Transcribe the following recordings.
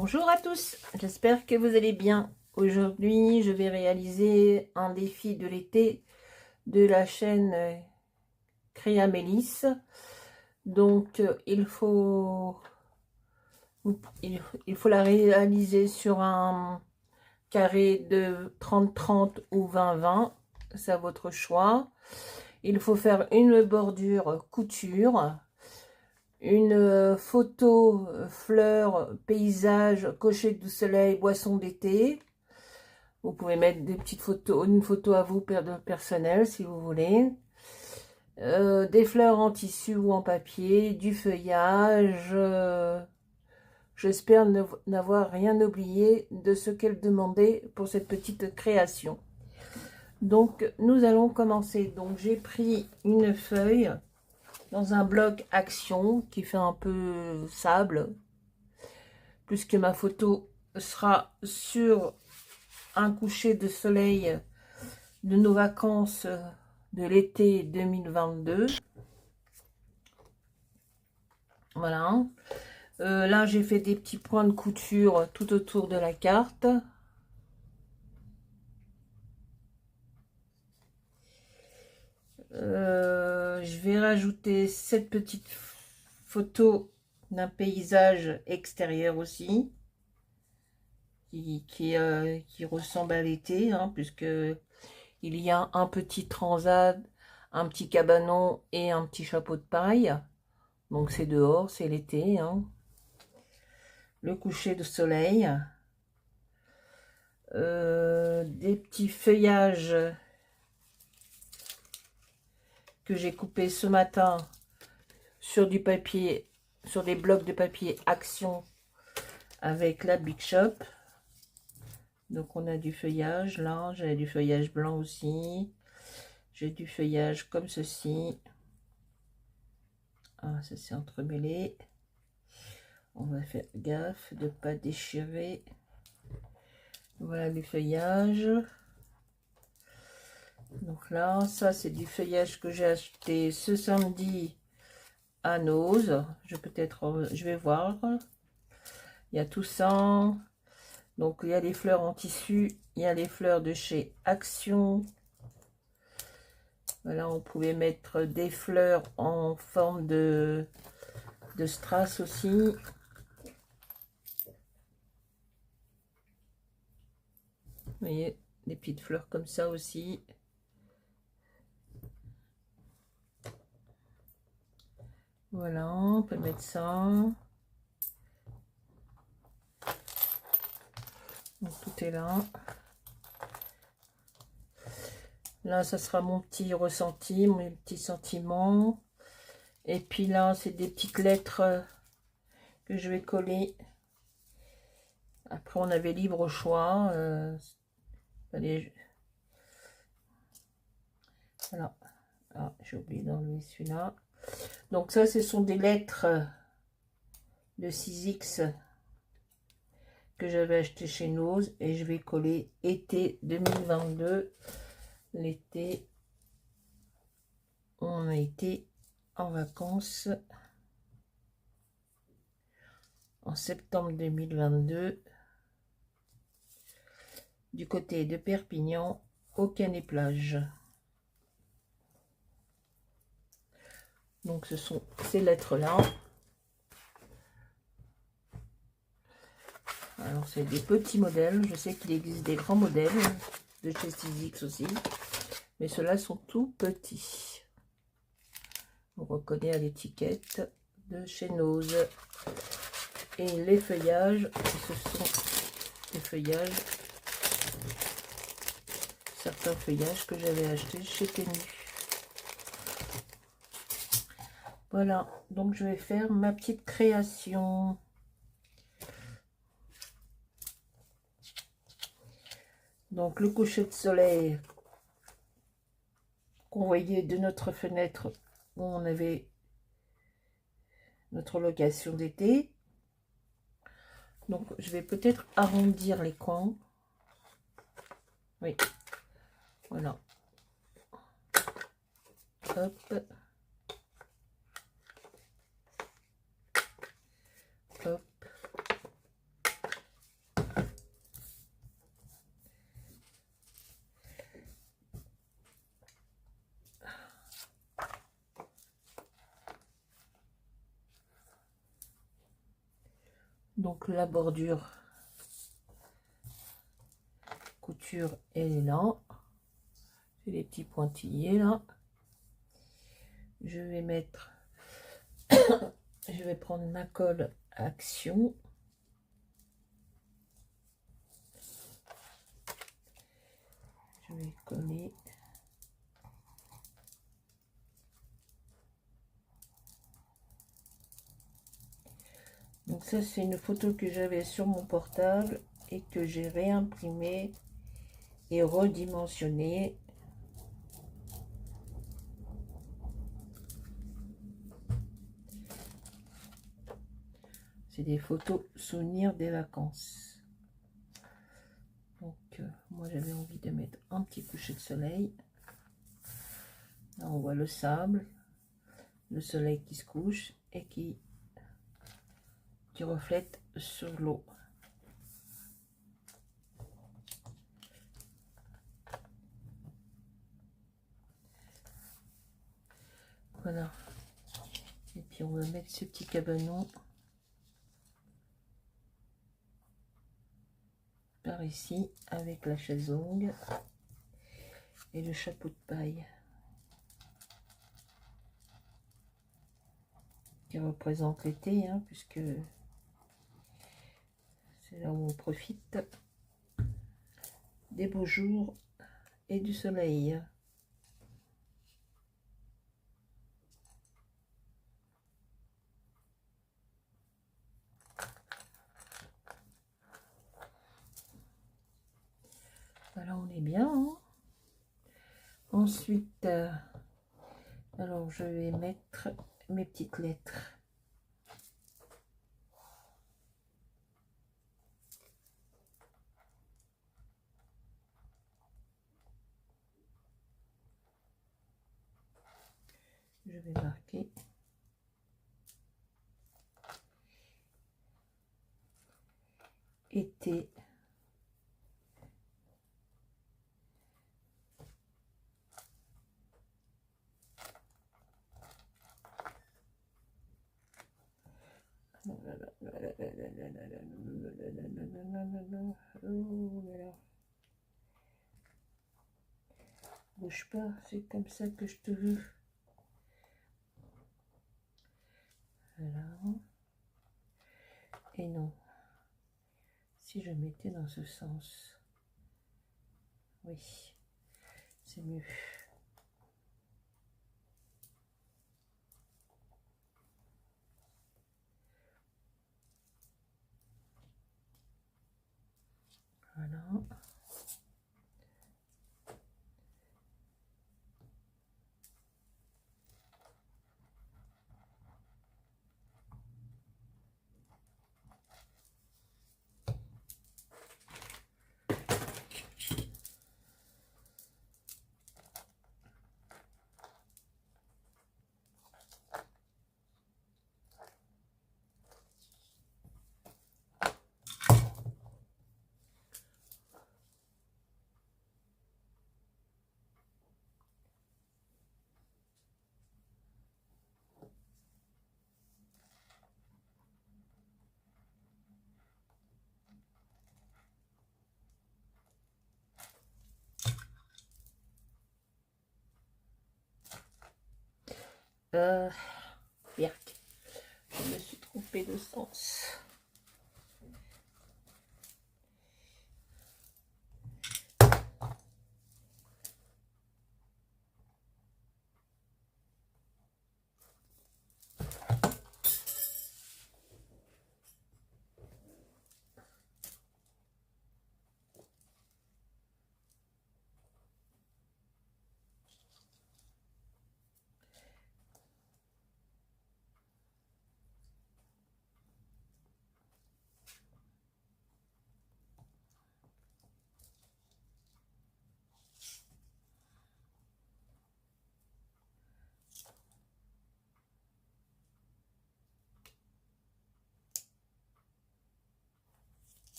Bonjour à tous, j'espère que vous allez bien. Aujourd'hui, je vais réaliser un défi de l'été de la chaîne Créa Mélis. Donc, il faut la réaliser sur un carré de 30-30 ou 20-20, c'est à votre choix. Il faut faire une bordure couture, une photo fleurs, paysage, cocher du soleil, boisson d'été. Vous pouvez mettre des petites photos, une photo à vous personnelle si vous voulez. Des fleurs en tissu ou en papier, du feuillage. J'espère n'avoir rien oublié de ce qu'elle demandait pour cette petite création. Donc nous allons commencer. Donc j'ai pris une feuille dans un bloc action qui fait un peu sable, puisque ma photo sera sur un coucher de soleil de nos vacances de l'été 2022. Voilà. Là, j'ai fait des petits points de couture tout autour de la carte. Je vais rajouter cette petite photo d'un paysage extérieur aussi, qui ressemble à l'été, hein, puisque il y a un petit transat, un petit cabanon et un petit chapeau de paille. Donc c'est dehors, c'est l'été, hein. Le coucher de soleil. Des petits feuillages que j'ai coupés ce matin sur du papier, sur des blocs de papier Action avec la Big Shop. Donc on a du feuillage là, j'ai du feuillage blanc aussi, j'ai du feuillage comme ceci. Ah, ça s'est entremêlé, on va faire gaffe de ne pas déchirer. Voilà du feuillage. Donc là, ça c'est du feuillage que j'ai acheté ce samedi à Nose. Je vais voir. Il y a tout ça. Donc il y a les fleurs en tissu, il y a les fleurs de chez Action. Voilà, on pouvait mettre des fleurs en forme de strass aussi. Vous voyez, des petites fleurs comme ça aussi. Voilà, on peut mettre ça. Donc tout est là. Là, ça sera mon petit ressenti, mon petit sentiment. Et puis là, c'est des petites lettres que je vais coller. Après, on avait libre choix. Allez, voilà. Ah, j'ai oublié d'enlever celui-là. Donc ça, ce sont des lettres de 6X que j'avais acheté chez Nose. Et je vais coller été 2022. L'été, on a été en vacances en septembre 2022 du côté de Perpignan au Canet-Plage. Donc ce sont ces lettres là. Alors c'est des petits modèles, je sais qu'il existe des grands modèles de chez 6X aussi, mais ceux-là sont tout petits. On reconnaît à l'étiquette de chez Nose. Et les feuillages, ce sont des feuillages, certains feuillages que j'avais achetés chez Temu. Voilà, donc je vais faire ma petite création. Donc le coucher de soleil qu'on voyait de notre fenêtre où on avait notre location d'été. Donc je vais peut-être arrondir les coins. Oui, voilà. Hop. Hop. Donc la bordure couture, elle est là. C'est les petits pointillés là. Je vais mettre, je vais prendre ma colle Action. Je vais coller. Donc ça, c'est une photo que j'avais sur mon portable et que j'ai réimprimée et redimensionnée. C'est des photos souvenirs des vacances. Donc moi j'avais envie de mettre un petit coucher de soleil. Là on voit le sable, le soleil qui se couche et qui reflète sur l'eau. Voilà. Et puis on va mettre ce petit cabanon par ici avec la chaise longue et le chapeau de paille qui représente l'été, hein, puisque c'est là où on profite des beaux jours et du soleil. Voilà, on est bien, hein. Ensuite, alors je vais mettre mes petites lettres. Je vais marquer été. Bouge pas, c'est comme ça que je te veux. Voilà. Et non. Si je mettais dans ce sens. Oui, c'est mieux. Voilà. Birk, je me suis trompée de sens.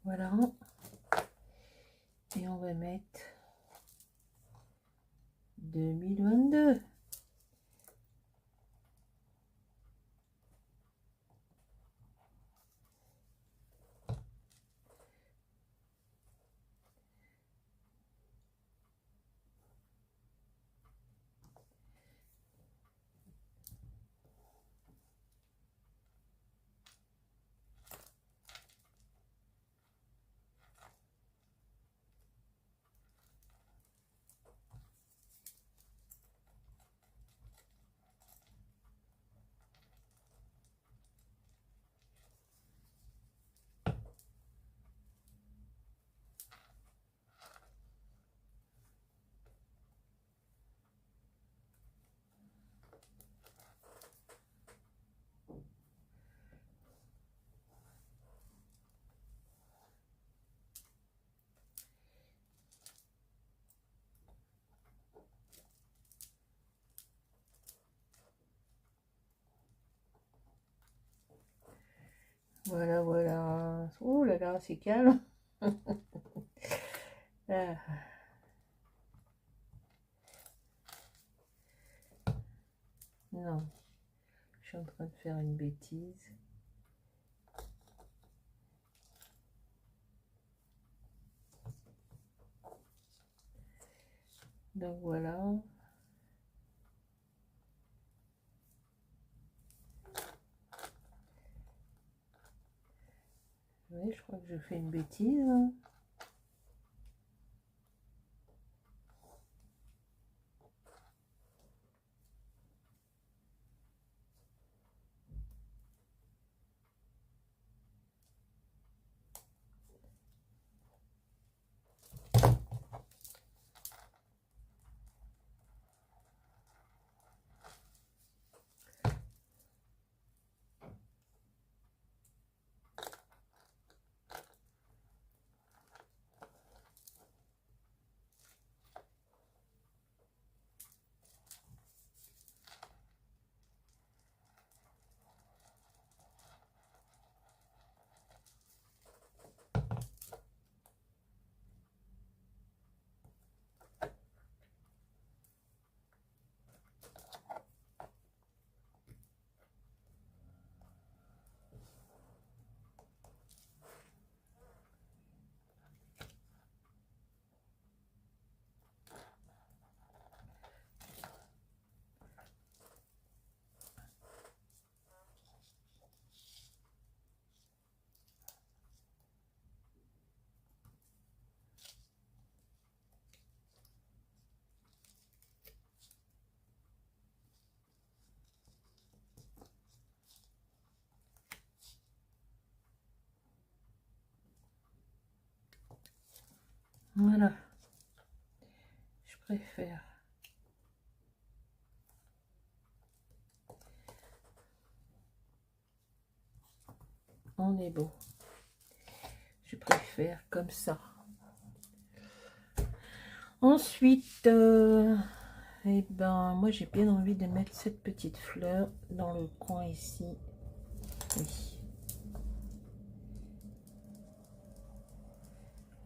Voilà. Et on va mettre 2022. Voilà, voilà. Oh là là, c'est calme. Ah, non, je suis en train de faire une bêtise. Donc voilà. Oui, je crois que je fais une bêtise, hein. Voilà, je préfère. On est bon. Je préfère comme ça. Ensuite, eh ben, moi j'ai bien envie de mettre cette petite fleur dans le coin ici. Oui.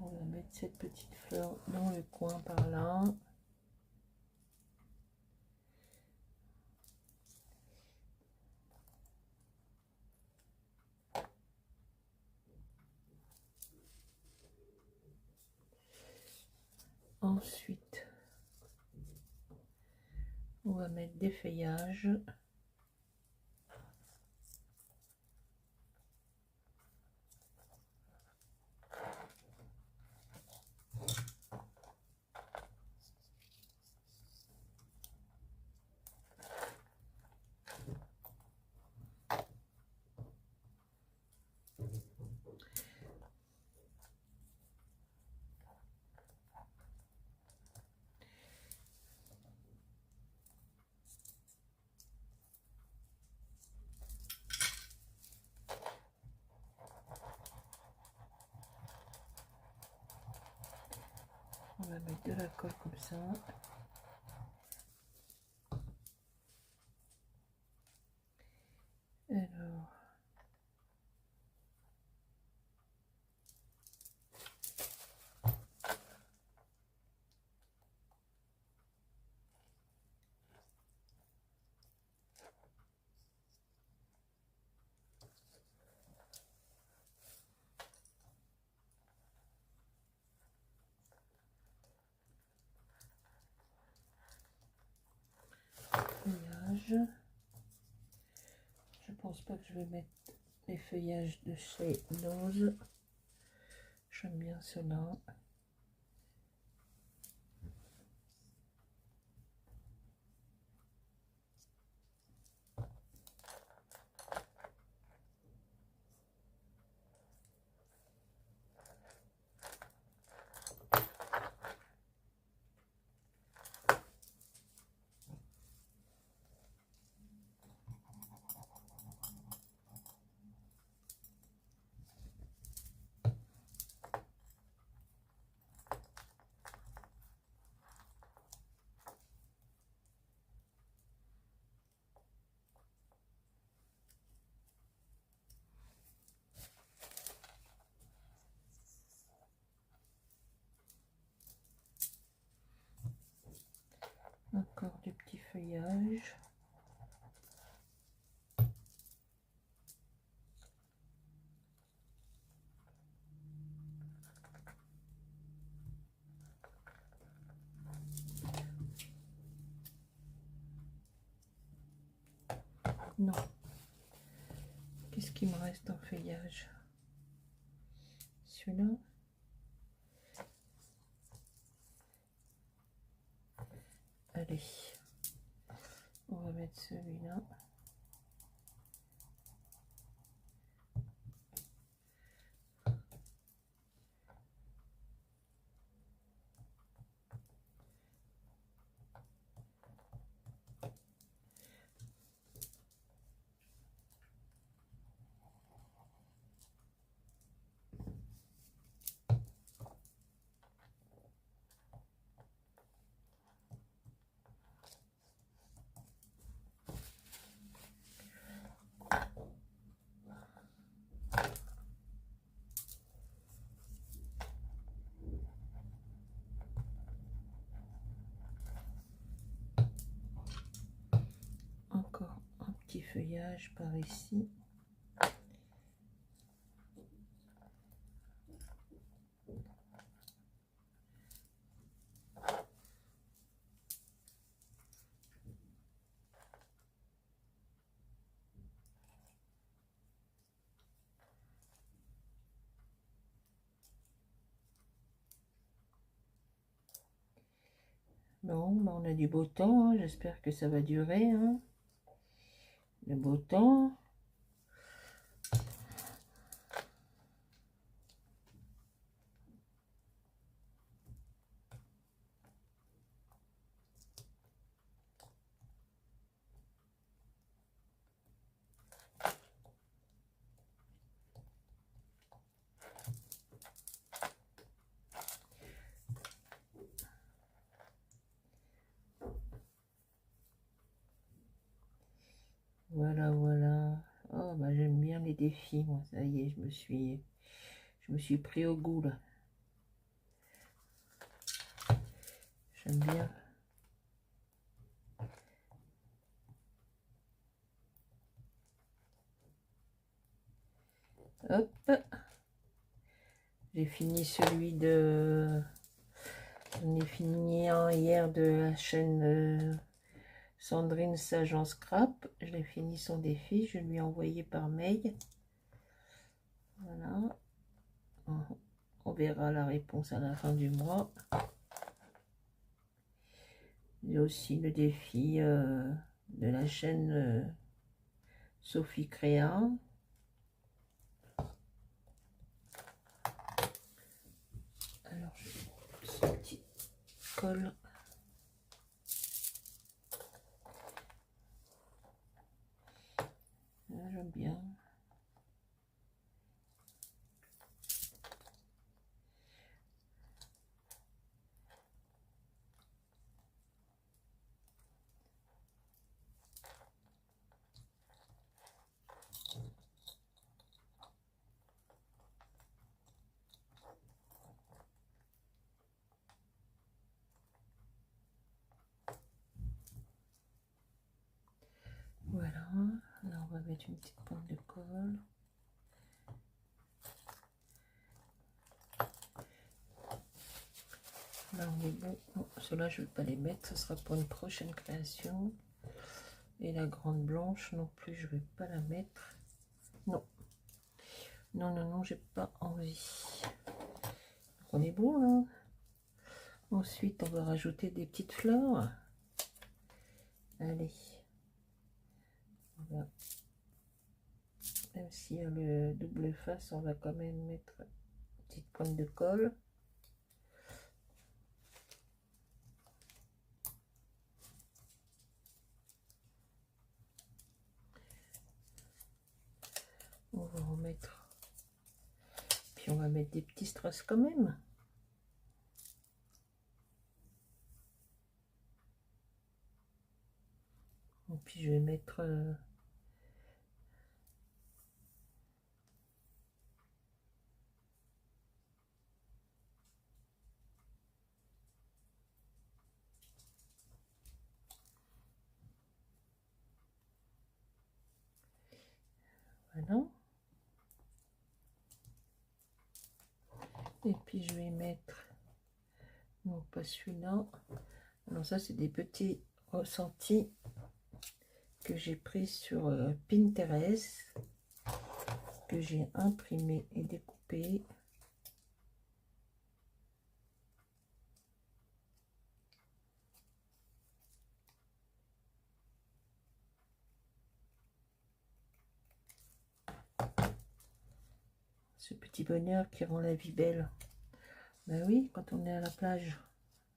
On va mettre cette petite fleur dans le coin par là. Ensuite, on va mettre des feuillages. On va mettre de la colle comme ça. Alors, feuillage. Je pense pas que je vais mettre les feuillages de chez Nose. J'aime bien cela. Encore du petit feuillage. Non. Qu'est-ce qui me reste en feuillage? Celui-là. Allez. On va mettre celui-là. Encore un petit feuillage par ici. Bon, ben on a du beau temps, hein. J'espère que ça va durer, hein. Le beau temps. Voilà, voilà. Oh, bah j'aime bien les défis, moi. Ça y est, je me suis pris au goût, là. J'aime bien. Hop. J'ai fini celui de... On est fini un hier de la chaîne Sandrine Sajan Scrap. Je l'ai fini son défi. Je lui ai envoyé par mail. Voilà. On verra la réponse à la fin du mois. Il y a aussi le défi de la chaîne Sophie Créa. Alors, je vais ce petit col. J'aime bien. Voilà. Là, on va mettre une petite pointe de colle. Là, on est bon. Bon, ceux-là, je ne vais pas les mettre. Ce sera pour une prochaine création. Et la grande blanche, non plus, je ne vais pas la mettre. Non. Non, non, non, j'ai pas envie. Donc, on est bon, là. Ensuite, on va rajouter des petites fleurs. Allez. On va... Même s'il y a le double face, on va quand même mettre une petite pointe de colle. On va remettre, puis on va mettre des petits strass quand même. Et puis je vais mettre Voilà. Et puis je vais mettre, non pas celui-là, alors ça c'est des petits ressentis que j'ai pris sur Pinterest, que j'ai imprimé et découpé. Ce petit bonheur qui rend la vie belle. Ben oui, quand on est à la plage,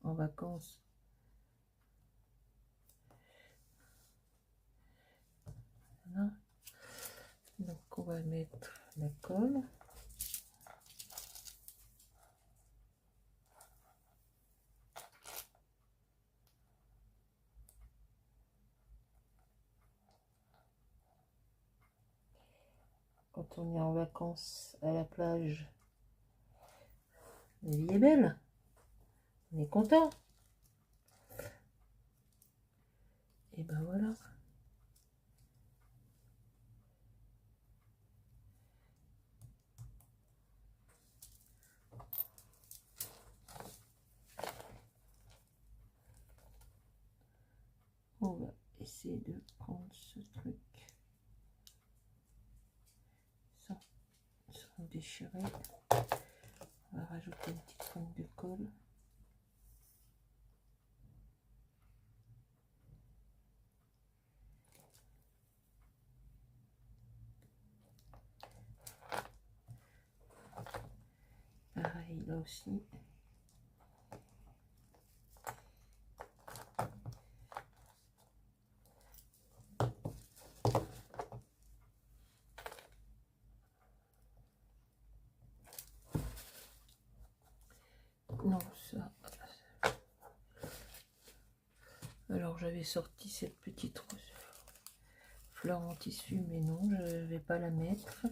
en vacances. Voilà. Donc on va mettre la colle. Quand on est en vacances à la plage, la vie est belle. On est content. Et ben voilà. On va essayer de prendre ce truc sans déchirer. On va rajouter une petite pointe de colle. Pareil là aussi. Non, ça. Alors j'avais sorti cette petite fleur en tissu, mais non, je ne vais pas la mettre.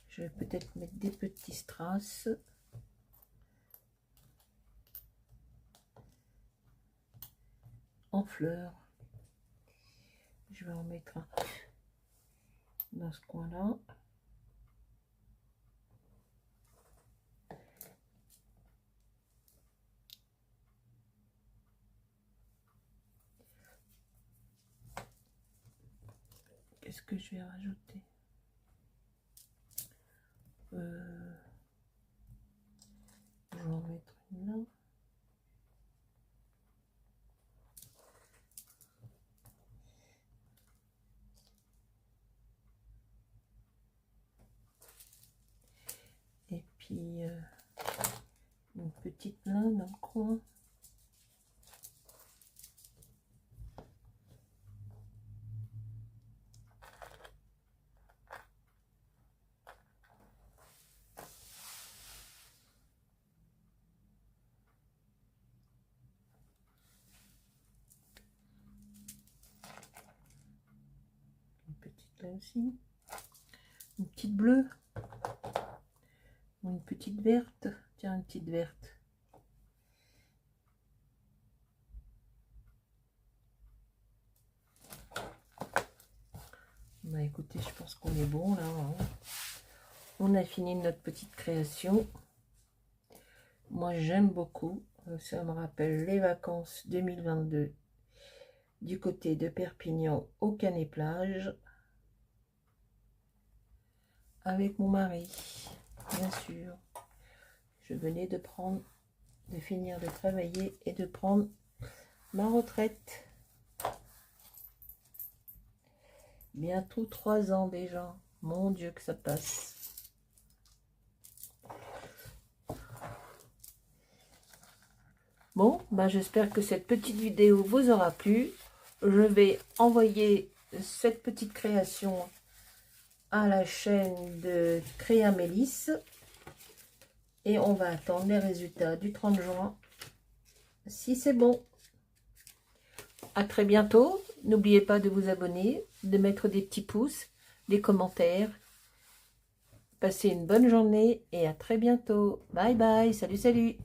Je vais peut-être mettre des petits strass. En fleurs. Je vais en mettre un dans ce coin-là. Qu'est-ce que je vais rajouter? Je vais en mettre une là. Et puis une petite là dans le coin. Là aussi, une petite bleue ou une petite verte. Tiens, une petite verte. Bah écoutez, je pense qu'on est bon là, hein. On a fini notre petite création. Moi j'aime beaucoup, ça me rappelle les vacances 2022 du côté de Perpignan au Canet-Plage. Avec mon mari, bien sûr. Je venais de finir de travailler et de prendre ma retraite. Bientôt 3 ans déjà. Mon Dieu que ça passe. Bon, bah j'espère que cette petite vidéo vous aura plu. Je vais envoyer cette petite création à la chaîne de Créa Mélisse et on va attendre les résultats du 30 juin si c'est bon. À très bientôt. N'oubliez pas de vous abonner, de mettre des petits pouces, des commentaires. Passez une bonne journée et à très bientôt. Bye bye. Salut, salut.